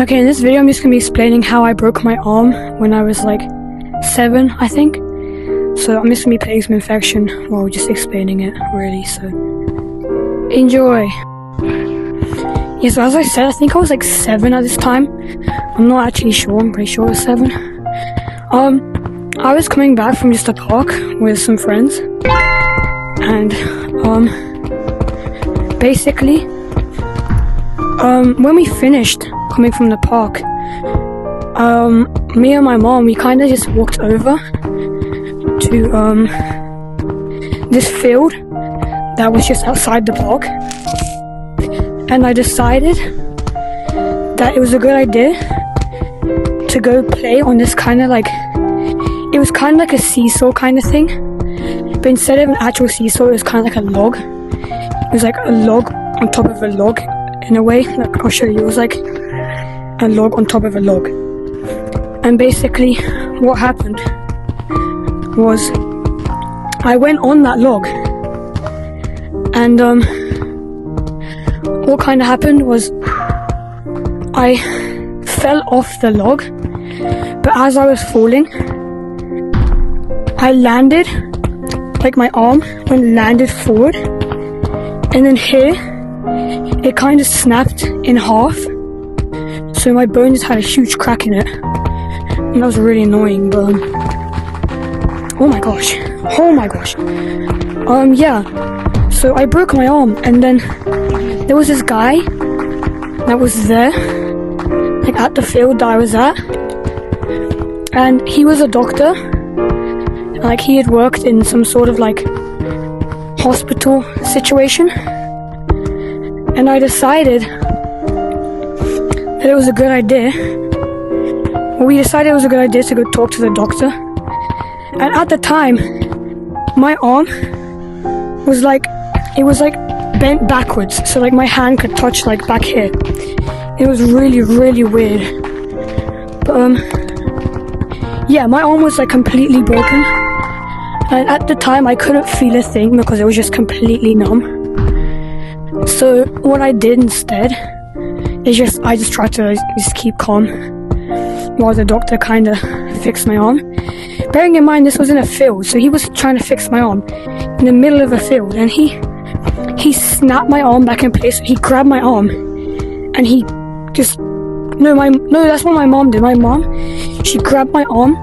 Okay, in this video I'm just gonna be explaining how I broke my arm when I was like 7, I think. So I'm just gonna be playing some infection while just explaining it, really, so enjoy. Yeah, so as I said, I think I was like 7 at this time. I'm not actually sure, I'm pretty sure it was 7. I was coming back from just a park with some friends, and basically when we finished coming from the park, me and my mom, we kind of just walked over to this field that was just outside the park, and I decided that it was a good idea to go play on this kind of like, it was kind of like a seesaw kind of thing, but instead of an actual seesaw, it was kind of like a log. It was like a log on top of a log in a way. Like, I'll show you. It was like a log on top of a log. And basically what happened was I went on that log, and what kind of happened was I fell off the log, but as I was falling, I landed, like my arm landed forward, and then here it kind of snapped in half, so my bone just had a huge crack in it, and that was really annoying. But oh my gosh, yeah, so I broke my arm, and then there was this guy that was there, like at the field that I was at, and he was a doctor. Like, he had worked in some sort of like hospital situation, and I decided that it was a good idea. Well, we decided it was a good idea to go talk to the doctor. And at the time, my arm was like, it was like bent backwards, so like my hand could touch like back here. It was really, really weird. But yeah, my arm was like completely broken. And at the time, I couldn't feel a thing because it was just completely numb. So what I did instead is I just tried to just keep calm while the doctor kind of fixed my arm. Bearing in mind, this was in a field, so he was trying to fix my arm in the middle of a field, and he snapped my arm back in place. He grabbed my arm, and he just no, that's what my mom did. My mom, she grabbed my arm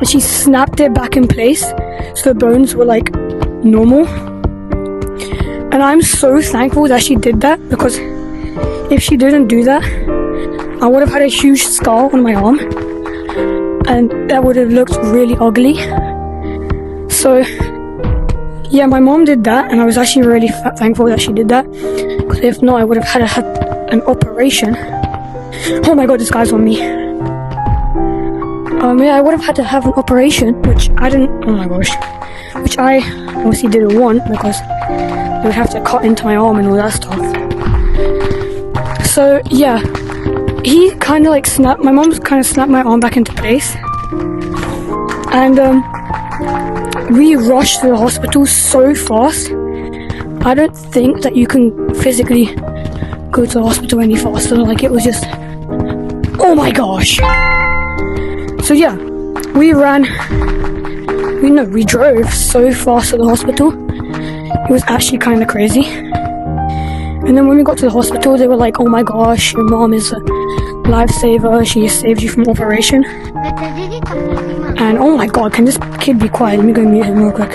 and she snapped it back in place, so the bones were like normal. And I'm so thankful that she did that, because if she didn't do that, I would have had a huge scar on my arm, and that would have looked really ugly. So yeah, my mom did that, and I was actually really thankful that she did that, because if not, I would have had an operation. Oh my god, this guy's on me. Yeah, I would have had to have an operation, which I didn't, oh my gosh, which I obviously didn't want, because they would have to cut into my arm and all that stuff. So yeah, he kind of like my mom kind of snapped my arm back into place, and we rushed to the hospital so fast. I don't think that you can physically go to the hospital any faster. Like, it was just, oh my gosh. So yeah, we drove so fast to the hospital. It was actually kind of crazy. And then when we got to the hospital, they were like, oh my gosh, your mom is a lifesaver, she saved you from operation. And oh my god, can this kid be quiet? Let me go mute him real quick.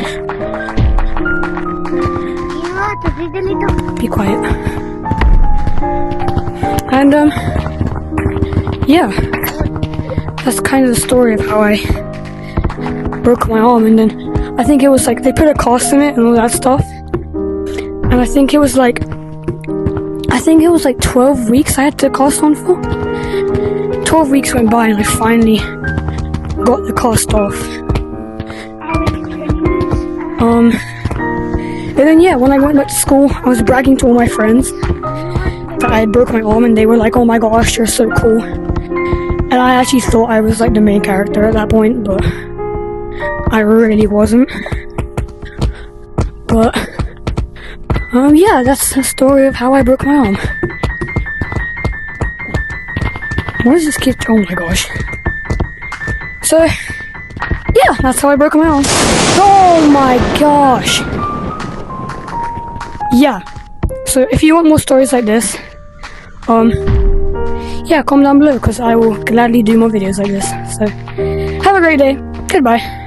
Be quiet. And yeah, that's kind of the story of how I broke my arm. And then I think it was like, they put a cast in it and all that stuff, and I think it was like 12 weeks I had to cast on for. 12 weeks went by, and I finally got the cast off. And then yeah, when I went back to school, I was bragging to all my friends that I broke my arm, and they were like, oh my gosh, you're so cool. And I actually thought I was like the main character at that point, but I really wasn't. But yeah, that's the story of how I broke my arm. What is this kid? Oh my gosh. So, yeah, that's how I broke my arm. Oh my gosh. Yeah. So if you want more stories like this, yeah, comment down below because I will gladly do more videos like this. So, have a great day. Goodbye.